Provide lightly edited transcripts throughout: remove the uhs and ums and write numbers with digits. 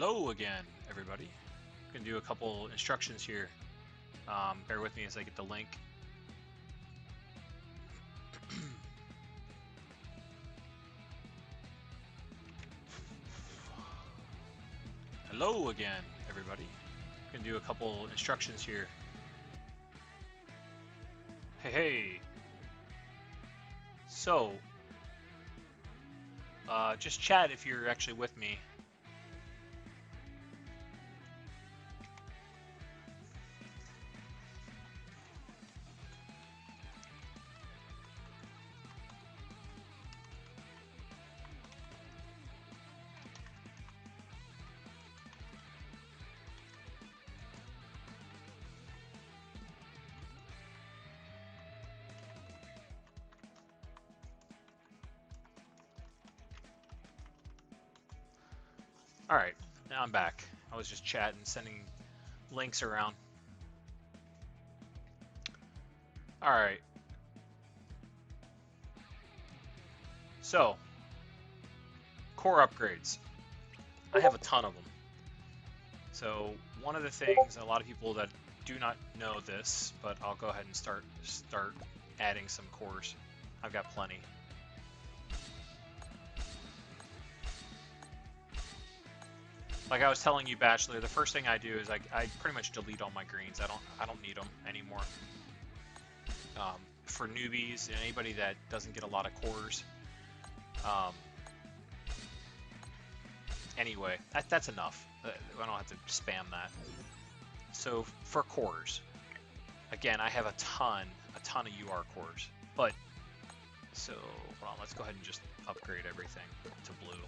Hello again, everybody. I'm going to do a couple instructions here. Bear with me as I get the link. Hello again, everybody. I'm going to do a couple instructions here. Hey. So, just chat if you're actually with me. Alright, now I'm back. I was just chatting, sending links around. Alright. So, core upgrades. I have a ton of them. So, one of the things, a lot of people that do not know this, but I'll go ahead and start adding some cores. I've got plenty. Like I was telling you, Bachelor, the first thing I do is I pretty much delete all my greens. I don't need them anymore. For newbies and anybody that doesn't get a lot of cores. Anyway, that's enough. I don't have to spam that. So for cores, again, I have a ton of UR cores. But so hold on, let's go ahead and just upgrade everything to blue.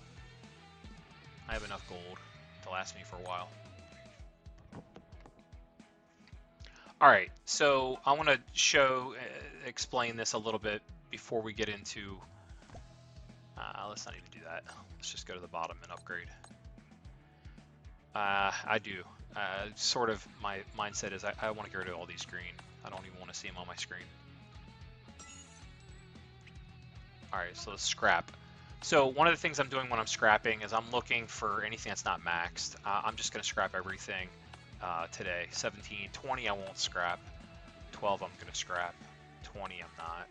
I have enough gold to last me for a while. Alright, so I want to explain this a little bit before we get into, let's not even do that. Let's just go to the bottom and upgrade. I do. Sort of my mindset is I want to get rid of all these green. I don't even want to see them on my screen. Alright, so let's scrap. So one of the things I'm doing when I'm scrapping is I'm looking for anything that's not maxed. I'm just going to scrap everything today. 17, 20 I won't scrap. 12 I'm going to scrap. 20 I'm not.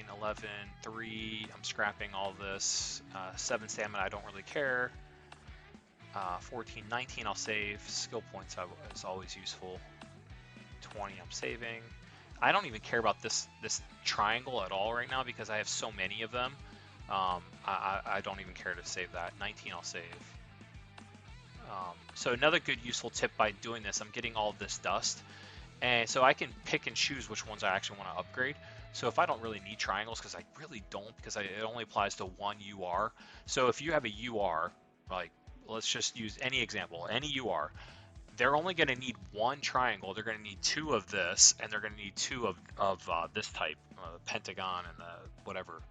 9, 11, 3 I'm scrapping all this. 7 stamina I don't really care. 14, 19 I'll save. Skill points is always useful. 20 I'm saving. I don't even care about this triangle at all right now because I have so many of them. I don't even care to save that. 19 I'll save. So another good useful tip by doing this, I'm getting all of this dust. And so I can pick and choose which ones I actually want to upgrade. So if I don't really need triangles, because I really don't, because it only applies to one UR. So if you have a UR, like let's just use any example, any UR, they're only going to need one triangle. They're going to need 2 of this, and they're going to need 2 of this type, the pentagon and the whatever.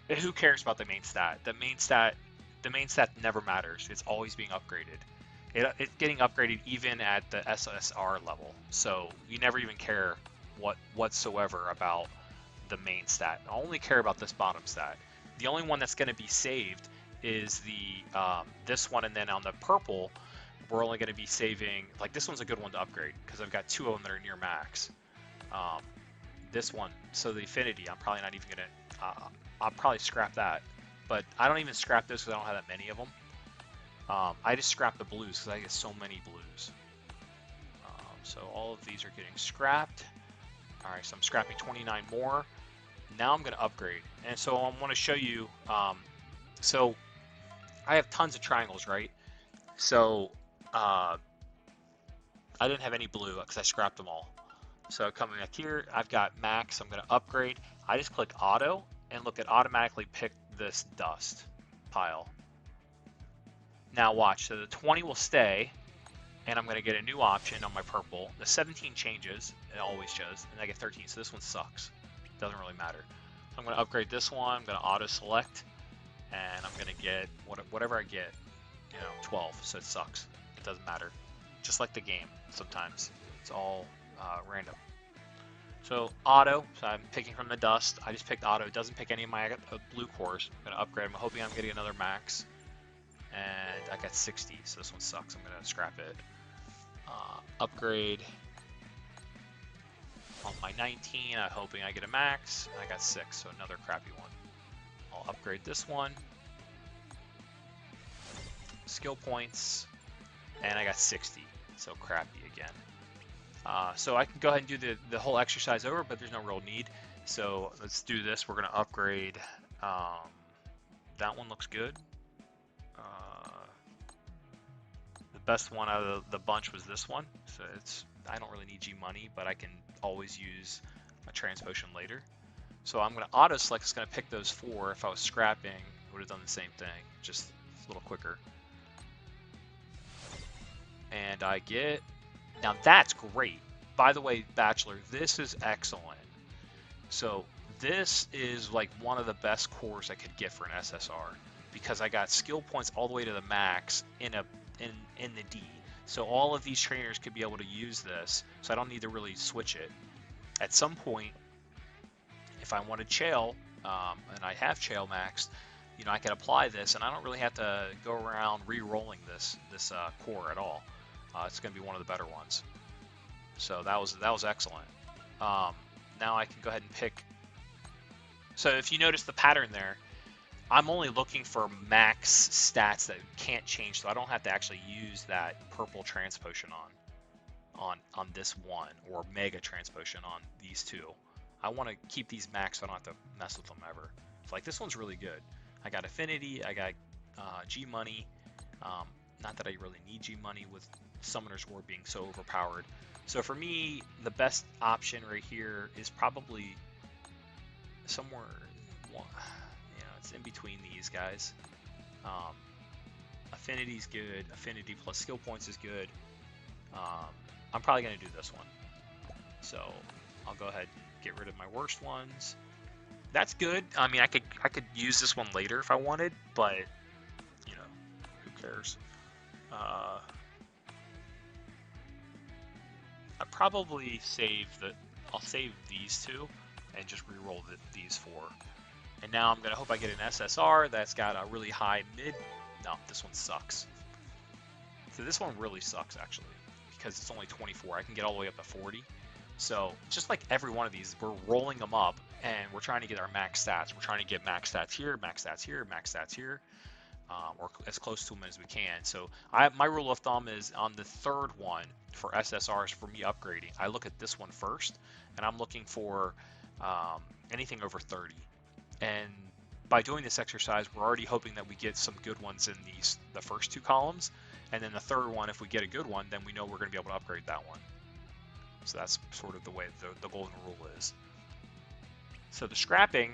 Who cares about the main stat? The main stat never matters. It's always being upgraded. It's getting upgraded even at the SSR level. So you never even care whatsoever about the main stat. I only care about this bottom stat. The only one that's going to be saved is the this one, and then on the purple we're only going to be saving, like this one's a good one to upgrade because I've got 2 of them that are near max. This one, so the affinity, I'm probably not even going to I'll probably scrap that, but I don't even scrap this because I don't have that many of them. I just scrap the blues because I get so many blues. So all of these are getting scrapped. Alright, so I'm scrapping 29 more. Now I'm going to upgrade, and so I want to show you, so I have tons of triangles, right? So I didn't have any blue because I scrapped them all. So coming back here, I've got max. I'm going to upgrade. I just click auto, and look, it automatically picked this dust pile. Now watch, so the 20 will stay, and I'm going to get a new option on my purple. The 17 changes, it always does, and I get 13, so this one sucks. Doesn't really matter. So I'm going to upgrade this one. I'm going to auto select, and I'm going to get whatever I get, 12, so it sucks. It doesn't matter. Just like the game, sometimes. It's all random. So auto, so I'm picking from the dust. I just picked auto. It doesn't pick any of my blue cores. I'm gonna upgrade. I'm hoping I'm getting another max. And I got 60, so this one sucks. I'm gonna scrap it. Upgrade on my 19. I'm hoping I get a max. I got 6, so another crappy one. I'll upgrade this one. Skill points, and I got 60, so crappy again. So I can go ahead and do the whole exercise over, but there's no real need. So let's do this. We're gonna upgrade. That one looks good. The best one out of the bunch was this one. So I don't really need G money, but I can always use a trans potion later. So I'm gonna auto select. It's gonna pick those 4. If I was scrapping, it would have done the same thing, just a little quicker. And I get, now that's great. By the way, Bachelor, this is excellent. So this is like one of the best cores I could get for an SSR because I got skill points all the way to the max in the D. So all of these trainers could be able to use this, so I don't need to really switch it. At some point, if I wanted Chael, and I have Chael maxed, you know, I could apply this, and I don't really have to go around re-rolling this core at all. It's going to be one of the better ones. So that was excellent. Now I can go ahead and pick. So if you notice the pattern there, I'm only looking for max stats that can't change, so I don't have to actually use that purple trans potion on this one, or mega trans potion on these 2. I want to keep these max so I don't have to mess with them ever. So like this one's really good. I got affinity, I got G money. Not that I really need G money with Summoner's War being so overpowered. So for me, the best option right here is probably somewhere, it's in between these guys. Affinity's good. Affinity plus skill points is good. I'm probably going to do this one. So I'll go ahead and get rid of my worst ones. That's good. I mean, I could use this one later if I wanted, but you know, who cares? I probably I'll save these 2 and just re-roll these 4. And now I'm gonna hope I get an SSR that's got a really high mid. No, this one sucks. So this one really sucks actually, because it's only 24. I can get all the way up to 40. So just like every one of these, we're rolling them up and we're trying to get our max stats. We're trying to get max stats here, max stats here, max stats here. Or as close to them as we can. So my rule of thumb is on the 3rd one for SSRs for me upgrading, I look at this one first, and I'm looking for anything over 30. And by doing this exercise, we're already hoping that we get some good ones in the first 2 columns, and then the 3rd one, if we get a good one, then we know we're going to be able to upgrade that one. So that's sort of the way the golden rule is. So the scrapping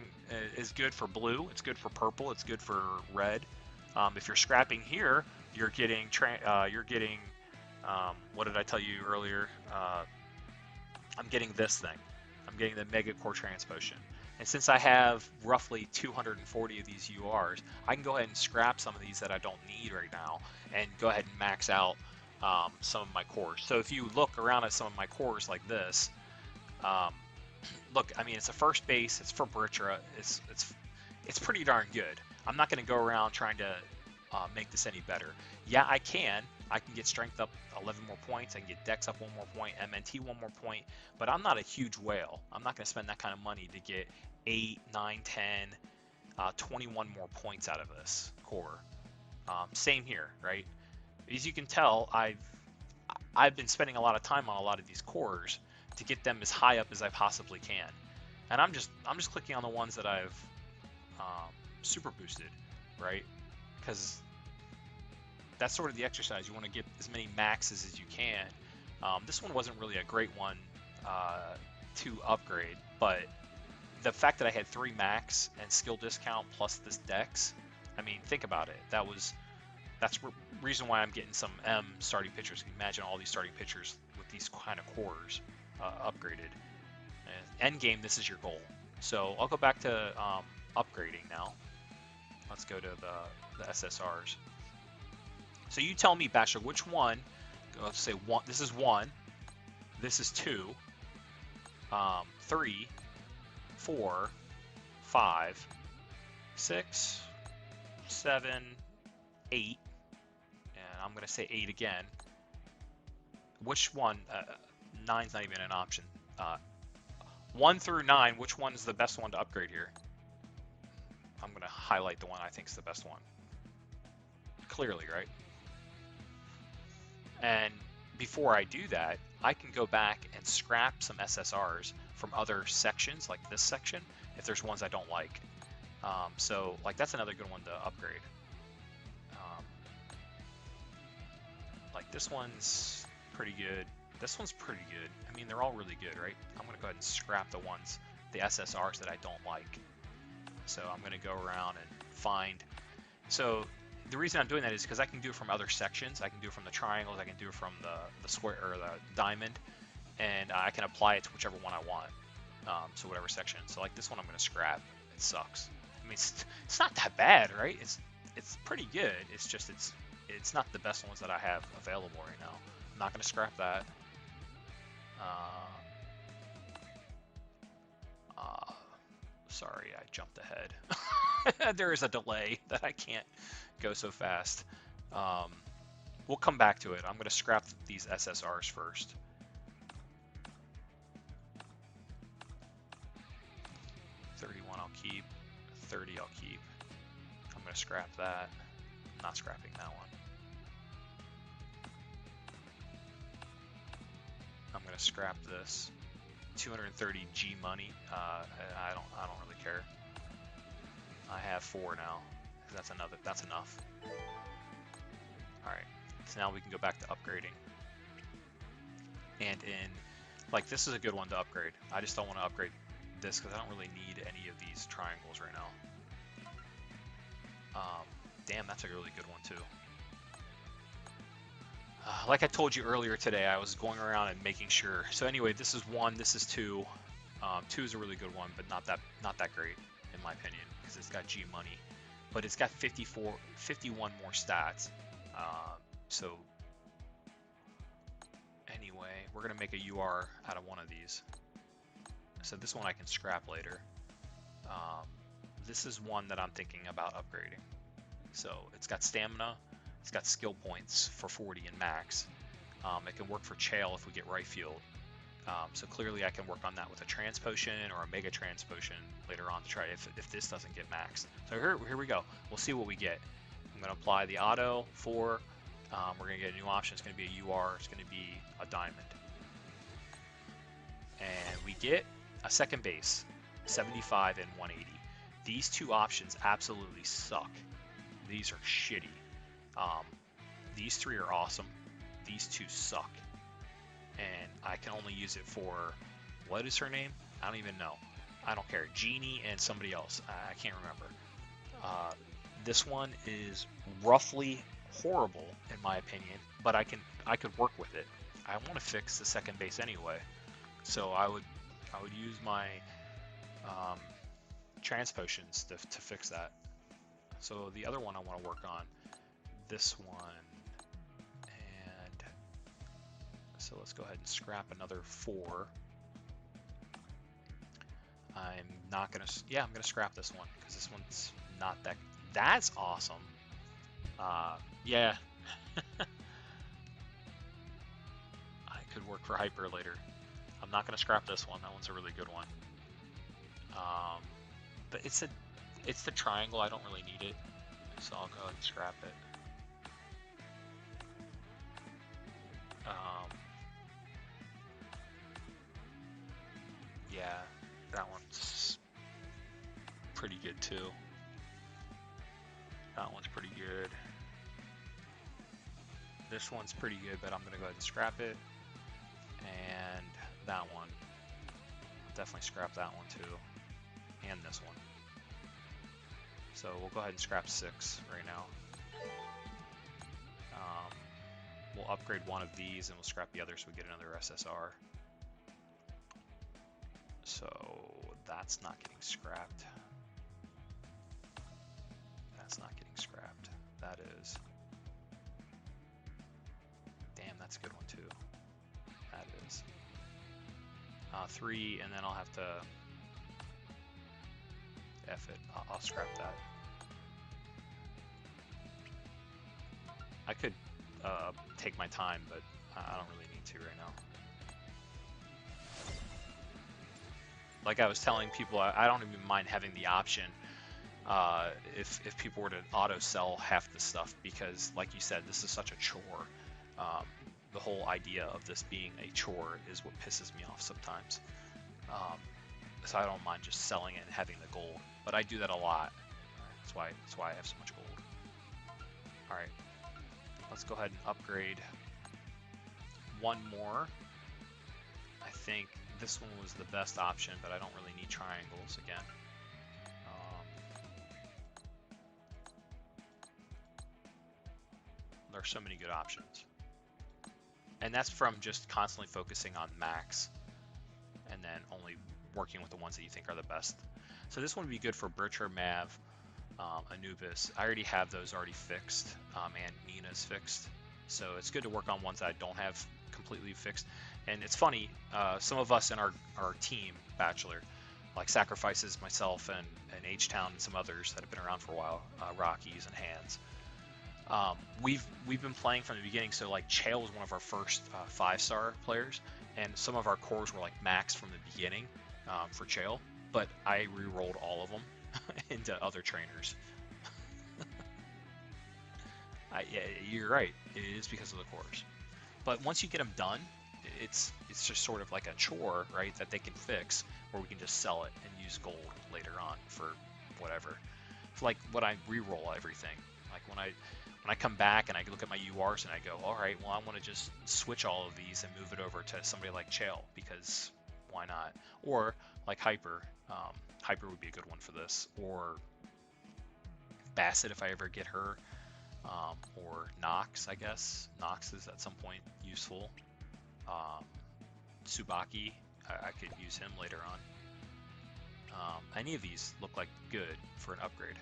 is good for blue, it's good for purple, it's good for red. If you're scrapping here, you're getting what did I tell you earlier? I'm getting this thing. I'm getting the Mega Core Trans Potion. And since I have roughly 240 of these URs, I can go ahead and scrap some of these that I don't need right now and go ahead and max out some of my cores. So if you look around at some of my cores like this, look, I mean, it's a first base, it's for Britra, it's pretty darn good. I'm not going to go around trying to make this any better. Yeah, I can get strength up 11 more points, I can get dex up 1 more point, MNT 1 more point, but I'm not a huge whale. I'm not going to spend that kind of money to get 8, 9, 10, 21 more points out of this core. Same here, right? As you can tell, I've been spending a lot of time on a lot of these cores to get them as high up as I possibly can. And I'm just clicking on the ones that I've super boosted, right? Because that's sort of the exercise. You want to get as many maxes as you can. This one wasn't really a great one to upgrade, but the fact that I had 3 max and skill discount plus this dex, I mean, think about it. That's reason why I'm getting some M starting pitchers. Imagine all these starting pitchers with these kind of cores upgraded. And end game, this is your goal. So I'll go back to upgrading now. Let's go to the SSRs. So you tell me, Basher, which one? Let's say 1. This is 1. This is 2. 3, 4, 5, 6, 7, 8, and I'm going to say 8 again. Which one? 9's not even an option. 1 through 9, which one is the best one to upgrade here? I'm going to highlight the one I think is the best one. Clearly, right? And before I do that, I can go back and scrap some SSRs from other sections, like this section, if there's ones I don't like. So, like, that's another good one to upgrade. Like, this one's pretty good. This one's pretty good. I mean, they're all really good, right? I'm going to go ahead and scrap the SSRs that I don't like. So I'm going to go around and find. So the reason I'm doing that is because I can do it from other sections. I can do it from the triangles. I can do it from the square or the diamond, and I can apply it to whichever one I want. So whatever section. So like this one, I'm going to scrap. It sucks. I mean, it's not that bad, right? It's pretty good. It's just it's not the best ones that I have available right now. I'm not going to scrap that. Sorry, I jumped ahead. There is a delay that I can't go so fast. We'll come back to it. I'm going to scrap these SSRs first. I'll keep. 30 I'll keep. I'm going to scrap that. I'm not scrapping that one. I'm going to scrap this. 230 G money. I don't really care. I have 4 now. That's enough. All right. So now we can go back to upgrading. And like this is a good one to upgrade. I just don't want to upgrade this because I don't really need any of these triangles right now. Damn, that's a really good one too. Like I told you earlier today, I was going around and making sure. So anyway, this is 1, this is 2. 2 is a really good one, but not that great in my opinion because it's got G money, but it's got 51 more stats. So anyway, we're gonna make a UR out of one of these. So this one I can scrap later. This is one that I'm thinking about upgrading. So it's got stamina, it's got skill points for 40 and max. It can work for Chael if we get right field. So clearly I can work on that with a trans potion or a mega trans potion later on to try if this doesn't get maxed. So here we go. We'll see what we get. I'm going to apply the auto for, we're going to get a new option. It's going to be a UR, it's going to be a diamond. And we get a second base, 75 and 180. These two options absolutely suck. These are shitty. These 3 are awesome. These 2 suck. And I can only use it for, what is her name? I don't even know. I don't care. Jeannie and somebody else. I can't remember. This one is roughly horrible in my opinion, but I could work with it. I want to fix the second base anyway, so I would use my trans potions to fix that. So the other one I want to work on, this one. So let's go ahead and scrap another 4. I'm not gonna, yeah, I'm gonna scrap this one because this one's not that. That's awesome. Yeah. I could work for Hyper later. I'm not gonna scrap this one. That one's a really good one. But it's the triangle. I don't really need it, so I'll go ahead and scrap it. Yeah, that one's pretty good too. That one's pretty good. This one's pretty good, but I'm gonna go ahead and scrap it. And that one, definitely scrap that one too. And this one. So we'll go ahead and scrap 6 right now. We'll upgrade one of these and we'll scrap the other so we get another SSR. So that's not getting scrapped. That's not getting scrapped. That is. Damn, that's a good one too. That is. 3, and then I'll have to F it. I'll scrap that. I could take my time, but I don't really need to right now. Like I was telling people, I don't even mind having the option if people were to auto sell half the stuff, because like you said, this is such a chore. The whole idea of this being a chore is what pisses me off sometimes. So I don't mind just selling it and having the gold, but I do that a lot. That's why I have so much gold. All right, let's go ahead and upgrade one more. I think this one was the best option, but I don't really need triangles again. There are so many good options. And that's from just constantly focusing on max and then only working with the ones that you think are the best. So this one would be good for Butcher, Mav, Anubis. I already have those already fixed, and Nina's fixed. So it's good to work on ones that I don't have completely fixed. And it's funny, some of us in our team, Bachelor, like Sacrifices, myself, and H-Town, and some others that have been around for a while, Rockies and Hands, we've been playing from the beginning. So like Chael was one of our first 5-star players, and some of our cores were like maxed from the beginning for Chael, but I re-rolled all of them into other trainers. Yeah, you're right, it is because of the cores. But once you get them done, it's just sort of like a chore, right, that they can fix, where we can just sell it and use gold later on for whatever. It's like when I re-roll everything, like when I come back and I look at my URs and I go, all right, well, I want to just switch all of these and move it over to somebody like Chael, because why not? Or like Hyper. Hyper would be a good one for this. Or Bassett if I ever get her. Or Nox, I guess. Nox is at some point useful. Tsubaki, I could use him later on. Any of these look like good for an upgrade.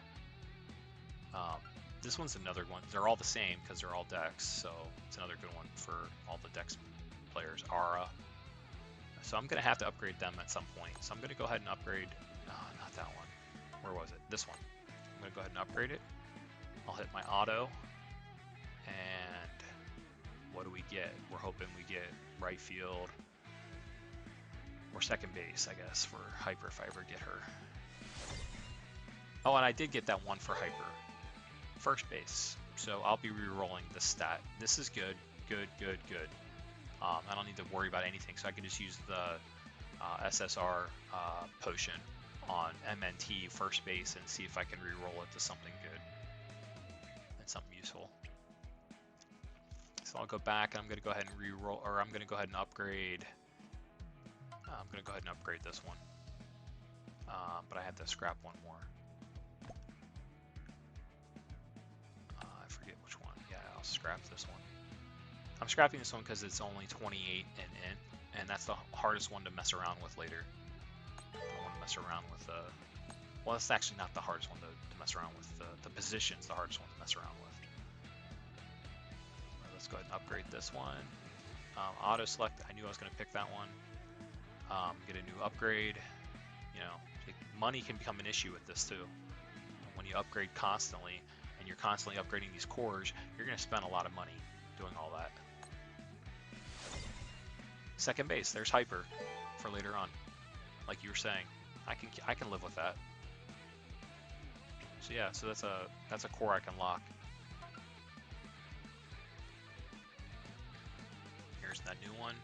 This one's another one. They're all the same because they're all decks, so it's another good one for all the dex players. Aura. So I'm going to have to upgrade them at some point. So I'm going to go ahead and upgrade, not that one. Where was it? This one. I'm going to go ahead and upgrade it. I'll hit my auto. And what do we get? We're hoping we get right field or second base, I guess, for Hyper if I ever get her. Oh, and I did get that one for Hyper. First base. So I'll be re-rolling this stat. This is good. Good, good, good. I don't need to worry about anything, so I can just use the SSR potion on MNT first base and see if I can re-roll it to something good and something useful. So I'll go back and I'm going to go ahead and re-roll, or I'm going to go ahead and upgrade. I'm going to go ahead and upgrade this one, but I have to scrap one more. I forget which one. Yeah, I'll scrap this one. I'm scrapping this one because it's only 28 and that's the hardest one to mess around with later. I don't want to mess around with well, it's actually not the hardest one to mess around with. The position's the hardest one to mess around with. Let's go ahead and upgrade this one. Auto select, I knew I was going to pick that one. Get a new upgrade. You know, money can become an issue with this too. When you upgrade constantly and you're constantly upgrading these cores, you're going to spend a lot of money doing all that. Second base, there's Hyper for later on. Like you were saying, I can live with that. So yeah, so that's a core I can lock. Here's that new one.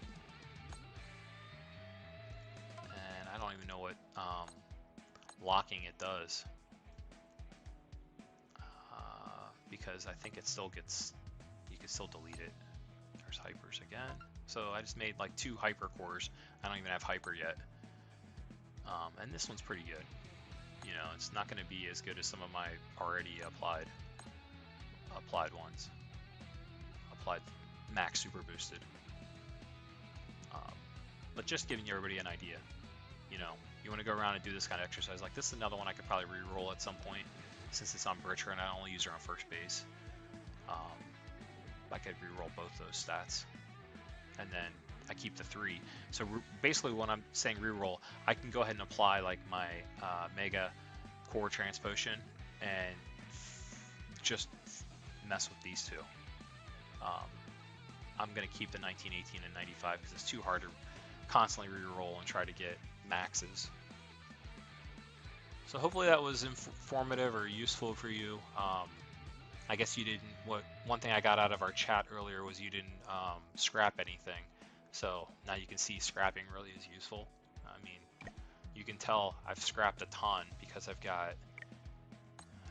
And I don't even know what locking it does. Because I think it still gets, you can still delete it. There's Hypers again. So I just made like 2 Hyper cores. I don't even have Hyper yet. And this one's pretty good. You know, it's not going to be as good as some of my already applied ones. Applied max super boosted. But just giving everybody an idea. You know, you want to go around and do this kind of exercise. Like this is another one I could probably re-roll at some point, since it's on Britcher and I only use her on first base. I could re-roll both those stats. And then I keep the 3. So basically when I'm saying reroll, I can go ahead and apply like my Mega Core Transpotion and just mess with these 2. I'm going to keep the 19, 18, and 95 because it's too hard to constantly reroll and try to get maxes. So hopefully that was informative or useful for you. I guess you didn't. One thing I got out of our chat earlier was you didn't scrap anything. So now you can see scrapping really is useful. I mean, you can tell I've scrapped a ton because I've got,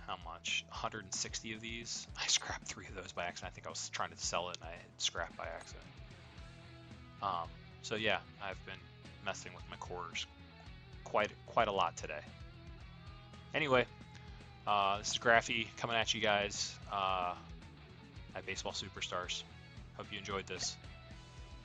how much? 160 of these. I scrapped 3 of those by accident. I think I was trying to sell it and I had scrapped by accident. So yeah, I've been messing with my cores quite a lot today. Anyway, this is Grafey coming at you guys at Baseball Superstars. Hope you enjoyed this.